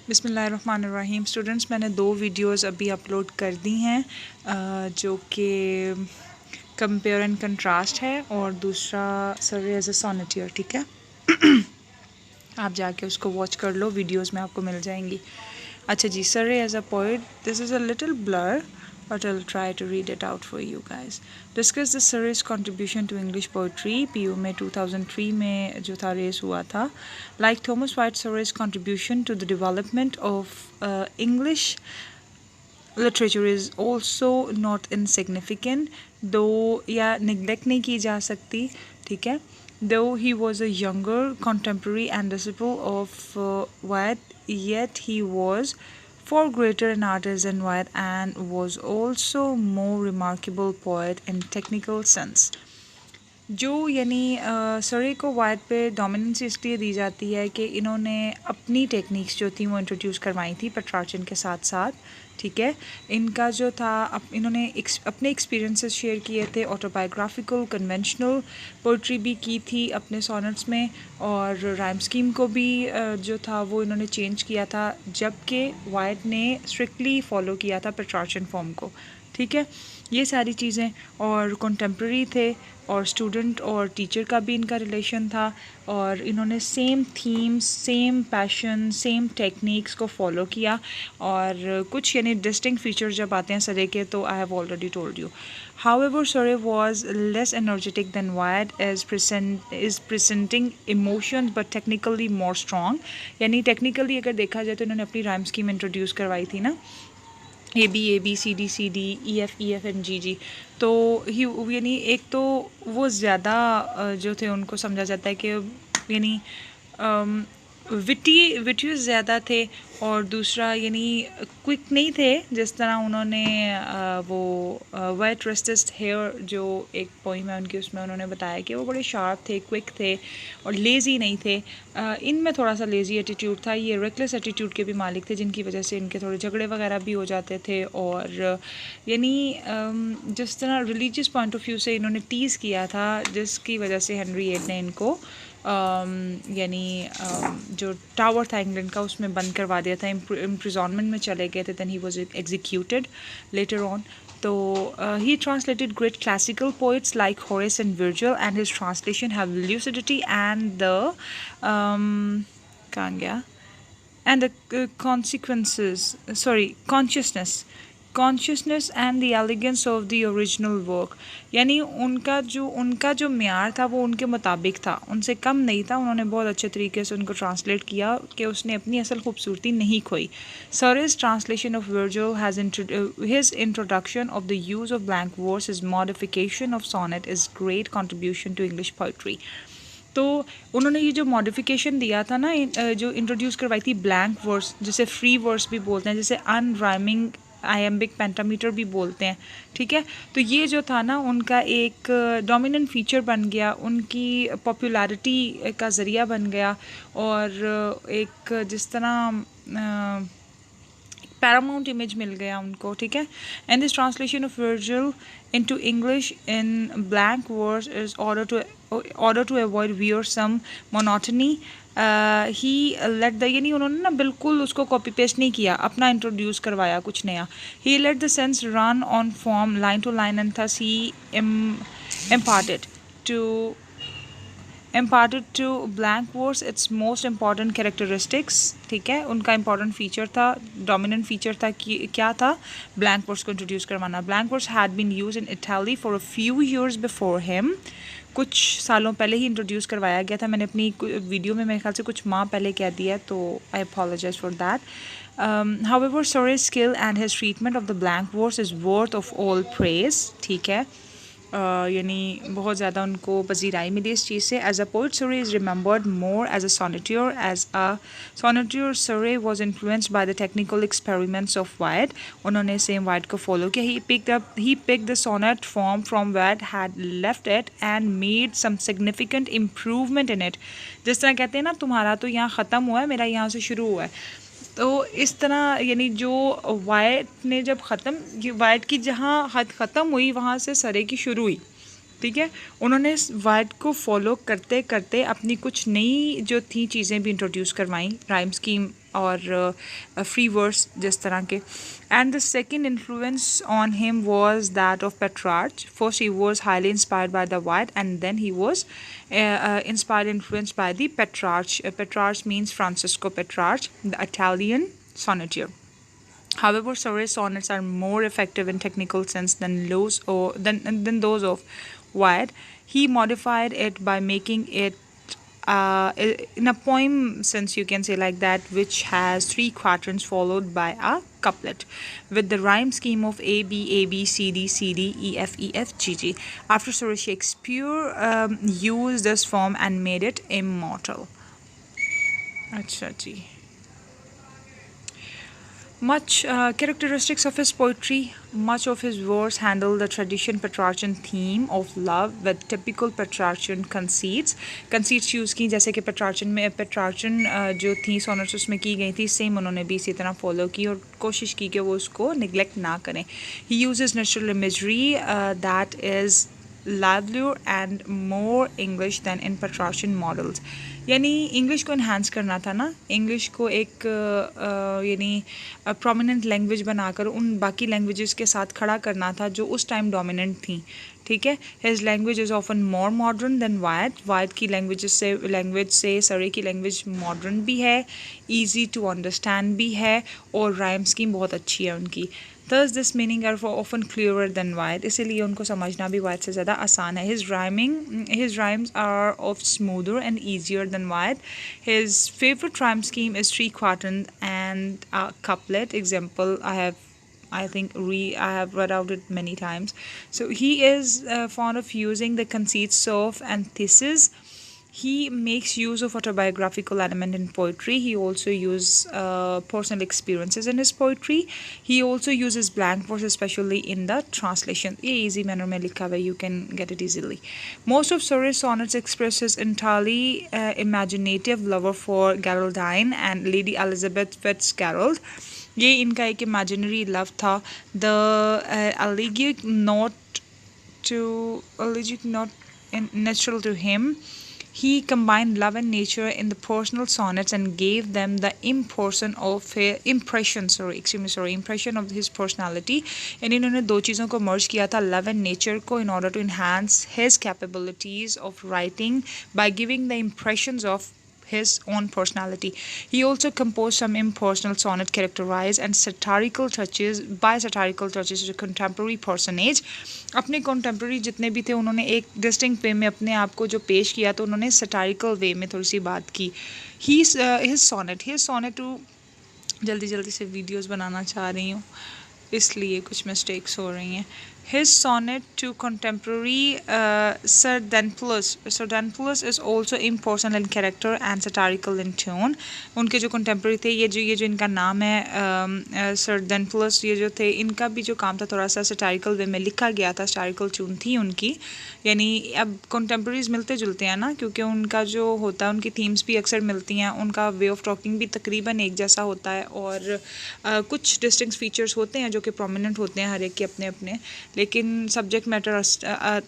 बिस्मिल्लाहिर्रहमानिर्रहीम। स्टूडेंट्स, मैंने 2 वीडियोस अभी अपलोड कर दी हैं जो कि कंपेयर एंड कंट्रास्ट है और दूसरा सर्वे एज अ सोनेटियर। ठीक है, आप जाके उसको वॉच कर लो, वीडियोस में आपको मिल जाएंगी। अच्छा जी, Surrey as a poet, this is a little blur but I'll try to read it out for you guys. Discuss the Surrey's contribution to English poetry. PU में 2003 में जो था रेस हुआ था. Like Thomas White, Surrey's contribution to the development of English literature is also not insignificant, though या neglect नहीं की जा सकती. ठीक है, though he was a younger contemporary and disciple of White, yet he was far greater an artist than White and was also more remarkable poet in technical sense. जो यानी सरे को वाइट पे डोमिनेंस इसलिए दी जाती है कि इन्होंने अपनी टेक्निक्स जो थी वो इंट्रोड्यूस करवाई थी पेट्रार्चन के साथ साथ। ठीक है, इनका जो था इन्होंने अपने एक्सपीरियंसेस शेयर किए थे, ऑटोबायोग्राफिकल कन्वेंशनल पोइट्री भी की थी अपने सोनेट्स में, और राइम स्कीम को भी जो था वो इन्होंने चेंज किया था, जबकि वाइट ने स्ट्रिक्टली फॉलो किया था पेट्रार्चन फॉर्म को। ठीक है, ये सारी चीज़ें, और कंटेम्प्रेरी थे और स्टूडेंट और टीचर का भी इनका रिलेशन था, और इन्होंने same themes, same passion, same techniques को फॉलो किया। और कुछ यानी डिस्टिंक्ट फीचर्स जब आते हैं सरे के, तो I have already told you. However, Surrey was less energetic than Wyatt, is presenting emotions but technically more strong. यानी टेक्निकली अगर देखा जाए तो इन्होंने अपनी राइम स्कीम इंट्रोड्यूस करवाई थी ना, A B C D E F and G. तो ही यानी एक तो वो ज़्यादा जो थे उनको समझा जाता है कि यानी विटियस ज़्यादा थे, और दूसरा यानी क्विक नहीं थे, जिस तरह उन्होंने वो वाइट रेस्टेस्ट हेयर जो एक पोइम है उनकी, उसमें उन्होंने बताया कि वो बड़े शार्प थे, क्विक थे और लेज़ी नहीं थे। इनमें थोड़ा सा लेज़ी एटीट्यूड था, ये रेकलेस एटीट्यूड के भी मालिक थे, जिनकी वजह से इनके थोड़े झगड़े वगैरह भी हो जाते थे। और यानी जिस तरह रिलीजियस पॉइंट ऑफ व्यू से इन्होंने टीज़ किया था, जिसकी वजह से हेनरी VIII ने इनको यानी जो टावर था इंग्लैंड का उसमें बंद करवा दिया था, इम्प्रिजॉनमेंट में चले गए थे, then he was executed later on. तो he translated great classical poets like Horace and Virgil, and his translation have lucidity and the कहाँ गया, and the consciousness and the elegance of the original work. यानी उनका जो म्यार था वो उनके मुताबिक था, उनसे कम नहीं था। उन्होंने बहुत अच्छे तरीके से उनको ट्रांसलेट किया कि उसने अपनी असल खूबसूरती नहीं खोई। Surrey's translation of Virgil has his introduction of the use of blank verse, his modification of sonnet is great contribution to English poetry. तो उन्होंने ये जो मॉडिफिकेशन दिया था ना, जो इंट्रोड्यूस करवाई थी ब्लैंक वर्स, जिसे फ्री वर्स भी बोलते हैं, जिसे अनराइमिंग आयम्बिक पेंटामीटर भी बोलते हैं। ठीक है, तो ये जो था ना उनका एक डोमिनेंट फीचर बन गया, उनकी पॉपुलैरिटी का ज़रिया बन गया, और एक जिस तरह पैरामाउंट इमेज मिल गया उनको। ठीक है, and this translation of Virgil into English in blank verse is order to avoid wearisome monotony. He let the यानी उन्होंने ना बिल्कुल उसको कॉपी पेस्ट नहीं किया, अपना इंट्रोड्यूस करवाया कुछ नया। He let the sense run on form line to line, and thus he imparted to blank verse its most important characteristics. ठीक है, उनका important feature था, dominant feature था कि क्या था, blank verse को introduce करवाना। Blank verse had been used in Italy for a few years before him. कुछ सालों पहले ही इंट्रोड्यूस करवाया गया था। मैंने अपनी वीडियो में मेरे ख्याल से कुछ माह पहले कह दिया, तो I apologise for that. However, Surrey's skill and his treatment of the blank verse is worth of all praise. ठीक है, यानी बहुत ज़्यादा उनको पजीराई मिली इस चीज़ से. As a poet Surrey is remembered more as a sonneteer. As a sonneteer, Surrey was influenced by the technical experiments of Wyatt. उन्होंने सेम वाइट को फॉलो किया. He picked the sonnet form from Wyatt had left it and made some significant improvement in it. जिस तरह कहते हैं ना, तुम्हारा तो यहाँ ख़त्म हुआ है, मेरा यहाँ से शुरू हुआ है. तो इस तरह यानी जो वाइट ने जब वाइट की जहाँ हद ख़त्म हुई, वहाँ से सरे की शुरू हुई. ठीक है। उन्होंने इस वाइड को फॉलो करते करते अपनी कुछ नई जो थी चीज़ें भी इंट्रोड्यूस करवाई, राइम स्कीम और फ्री वर्स जिस तरह के। And the second influence on him was that of Petrarch. First he was highly inspired by the Wyatt and then he was inspired influenced by the Petrarch. Petrarch means Francisco Petrarch, the Italian sonneteer. However, Surrey's sonnets are more effective in technical sense than those of Wyatt. He modified it by making it in a poem sense, you can say like that, which has three quatrains followed by a couplet with the rhyme scheme of A B A B C D C D E F E F G G. After Sir Shakespeare used this form and made it immortal. Acha ji. Much characteristics of his poetry. Much of his verse handle the traditional Petrarchan theme of love with typical Petrarchan conceits. Conceits use की जैसे कि Petrarchan जो थी sonnets उसमें की गई थी, same उन्होंने भी इसी तरह फॉलो की और कोशिश की कि वो उसको निगलेक्ट ना करें. He uses natural imagery that is livelier and more English than in Petrarchan models. यानी इंग्लिश को इन्हांस करना था ना, इंग्लिश को एक यानी प्रोमिनेंट लैंग्वेज बनाकर उन बाकी लैंग्वेजेस के साथ खड़ा करना था जो उस टाइम डोमिनेंट थी. ठीक है. His language is often more modern than Wyatt की लैंग्वेज से सरे की लैंग्वेज मॉडर्न भी है, ईजी टू अंडरस्टैंड भी है और राइम स्कीम बहुत अच्छी है उनकी. Thus, this meaning are often clearer than Wyatt. इसीलिए उनको समझना भी Wyatt से ज़्यादा आसान है. His rhymes are of smoother and easier than Wyatt. His favorite rhyme scheme is three quatrains and a couplet. Example, I have read out it many times. So he is fond of using the conceits of antithesis. He makes use of autobiographical element in poetry. He also uses personal experiences in his poetry. He also uses blank verse, especially in the translation. ये easy manner में लिखा हुआ है, you can get it easily. Most of Surrey's sonnets express his entirely imaginative love for Geraldine and Lady Elizabeth Fitzgerald. ये इनका एक imaginary love था. The elegiac not natural to him. He combined love and nature in the personal sonnets and gave them the impression of his personality. And इन्होंने दो चीज़ों को merge किया था, love and nature को, in order to enhance his capabilities of writing by giving the impressions of his own personality. He also composed some impersonal sonnet characterized and satirical touches to contemporary personage. अपने contemporary जितने भी थे उन्होंने एक distinct way में अपने आप को जो पेश किया तो उन्होंने satirical way में थोड़ी सी बात की. His sonnet to जल्दी से वीडियोस बनाना चाह रही हूँ इसलिए कुछ मिस्टेक्स हो रही हैं. His sonnet to contemporary Sir Danpulus is also impersonal in character and satirical in tone. उनके जो contemporary थे, ये जो इनका नाम है Sir Danpulus, ये जो थे इनका भी जो काम था थोड़ा सा satirical way में लिखा गया था, satirical tune थी उनकी. यानी अब contemporaries मिलते जुलते हैं ना, क्योंकि उनका जो होता है उनकी themes भी अक्सर मिलती हैं, उनका way of talking भी तकरीबन एक जैसा होता है और कुछ distinct features होते हैं जो कि prominent होते हैं हर एक के अपने अपने, लेकिन सब्जेक्ट मैटर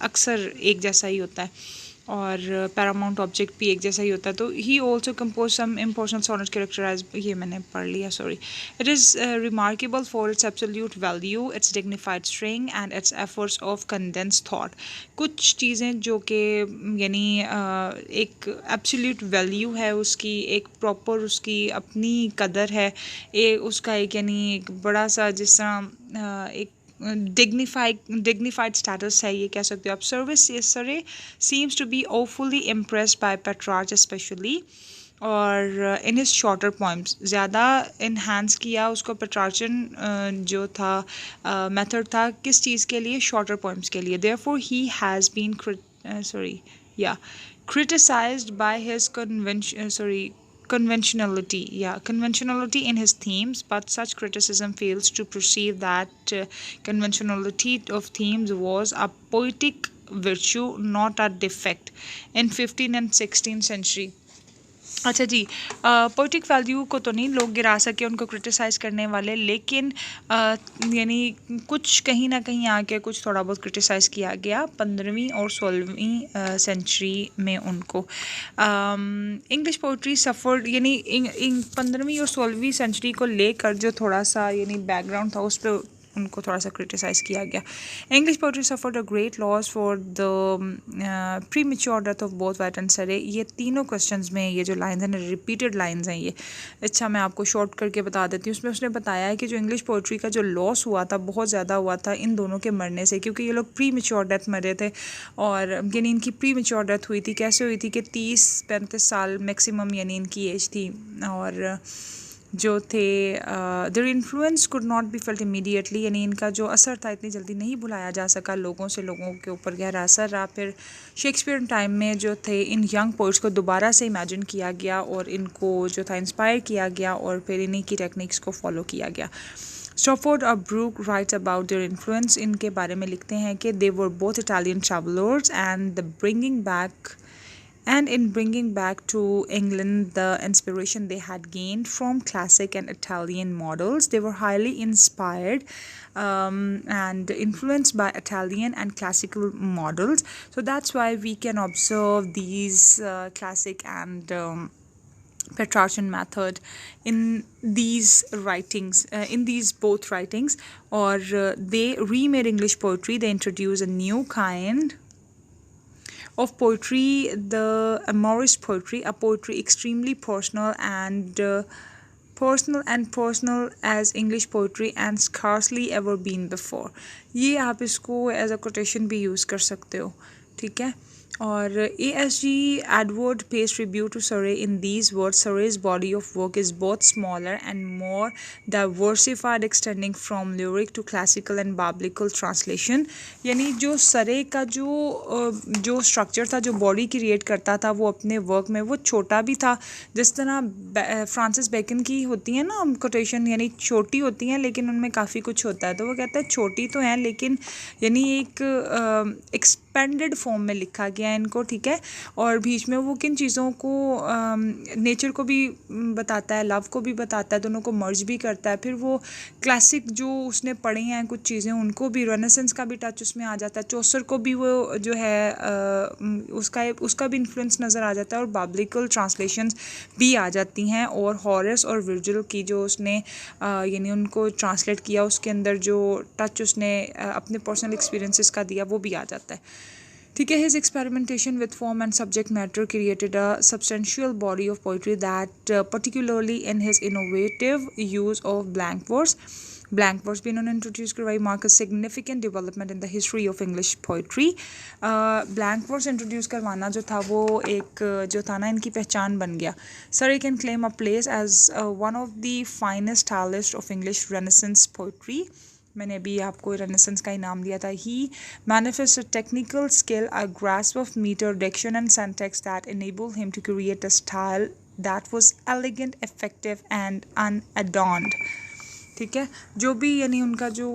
अक्सर एक जैसा ही होता है और पैरामाउंट ऑब्जेक्ट भी एक जैसा ही होता है. तो he also compose some important sonnet characterize, ये मैंने पढ़ लिया sorry. It is remarkable for its absolute value, its dignified string and its efforts of condense thought. कुछ चीज़ें जो कि यानी एक एब्सोल्यूट वैल्यू है उसकी, एक प्रॉपर उसकी अपनी कदर है, उसका एक यानी एक बड़ा सा जिस तरह एक dignified status है, ये कह सकते हो आप. Surrey seems to be awfully impressed by Petrarch especially, और in his shorter poems ज़्यादा enhance किया उसको Petrarchan जो था method था किस चीज़ के लिए, shorter poems के लिए. Therefore he has been criticized by his conventionality in his themes, but such criticism fails to perceive that conventionality of themes was a poetic virtue, not a defect. In 15th and 16th century, अच्छा जी, poetic value को तो नहीं लोग गिरा सके, उनको criticise करने वाले, लेकिन यानी कुछ कहीं ना कहीं आके कुछ थोड़ा बहुत क्रिटिसाइज़ किया गया 15वीं और 16वीं सेंचुरी में उनको। इंग्लिश पोइट्री सफ़र्ड, यानी 15वीं और 16वीं सेंचुरी को लेकर जो थोड़ा सा यानी बैकग्राउंड था उस पर उनको थोड़ा सा क्रिटिसाइज़ किया गया। English poetry suffered a great loss for the pre mature death of both white and सरे। ये तीनों क्वेश्चंस में ये जो लाइंस हैं, रिपीटेड लाइंस हैं ये। अच्छा, मैं आपको शॉर्ट करके बता देती हूँ। उसमें उसने बताया है कि जो इंग्लिश पोइट्री का जो लॉस हुआ था बहुत ज़्यादा हुआ था इन दोनों के मरने से, क्योंकि ये लोग प्री मेच्योर डेथ मरे थे। और यानी इनकी प्री मेच्योर डेथ हुई थी, कैसे हुई थी कि 30-35 साल मैक्सिमम यानी इनकी एज थी। और जो थे their influence could not be felt immediately, यानी इनका जो असर था इतनी जल्दी नहीं भुलाया जा सका, लोगों से लोगों के ऊपर गहरा असर रहा। फिर शेक्सपियर टाइम में जो थे इन यंग पोइट्स को दोबारा से इमेजिन किया गया और इनको जो था इंस्पायर किया गया और फिर इन्हीं की टेक्निक्स को फॉलो किया गया। स्टॉफोर्ड और Brooke writes about their influence, इनके बारे में लिखते हैं कि they were both Italian travellers and in bringing back to England the inspiration they had gained from classic and Italian models. They were highly inspired and influenced by Italian and classical models. So that's why we can observe these classic and Petrarchan method in these writings, in these both writings. Or they remade English poetry. They introduced a new kind of poetry, the amorous poetry, a poetry extremely personal as English poetry and scarcely ever been before. ये आप इसको as a quotation भी use कर सकते हो, ठीक है। और ASG Edward pays tribute to Surrey in these words. Surrey's body of work is both smaller and more diversified, extending from lyric to classical and biblical translation. यानी जो सरे का जो स्ट्रक्चर था, जो बॉडी क्रिएट करता था वो अपने वर्क में, वो छोटा भी था। जिस तरह फ्रांसिस बेकन की होती है ना कोटेशन, यानी छोटी होती हैं लेकिन उनमें काफ़ी कुछ होता है, तो वो कहता है छोटी तो हैं लेकिन यानी एक एक्सपेंडेड फॉर्म में लिखा गया है इनको, ठीक है। और बीच में वो किन चीज़ों को नेचर को भी बताता है, लव को भी बताता है, दोनों को मर्ज भी करता है। फिर वो क्लासिक जो उसने पढ़े हैं कुछ चीज़ें, उनको भी रेनेसेंस का भी टच उसमें आ जाता है। चौसर को भी वो जो है उसका भी इन्फ्लुएंस नज़र आ जाता है, और बाइब्लिकल ट्रांसलेशंस भी आ जाती हैं। और हॉरेस और वर्जिल की जो उसने यानी उनको ट्रांसलेट किया, उसके अंदर जो टच उसने अपने पर्सनल एक्सपीरियंसेस का दिया वो भी आ जाता है, ठीक है। His experimentation with form and subject matter created a substantial body of poetry that particularly in his innovative use of blank verse. Blank verse भी इन्होंने इंट्रोड्यूस करवाई, mark a significant development in the history of English poetry. Blank verse introduce करवाना जो था वो एक जो था ना इनकी पहचान बन गया। Surrey can claim a place as one of the finest stylists of English Renaissance poetry. मैंने अभी आपको रेनेसेंस का ही नाम लिया था। ही manifests a technical skill, a grasp of meter, diction and syntax that enabled him to create a style that was elegant, effective and unadorned, ठीक है। जो भी यानी उनका जो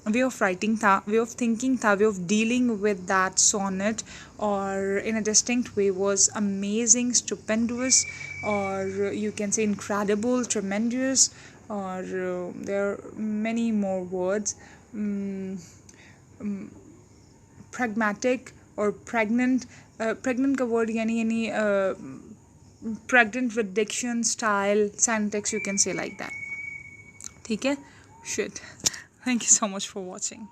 वे ऑफ राइटिंग था, वे ऑफ थिंकिंग था, way of dealing with that sonnet और in a distinct way was amazing, stupendous, और you can say incredible, tremendous, or there are many more words. Pragmatic or pregnant, pregnant का word यानी pregnant with diction, style, syntax, you can say like that, ठीक है। Shit. Thank you so much for watching.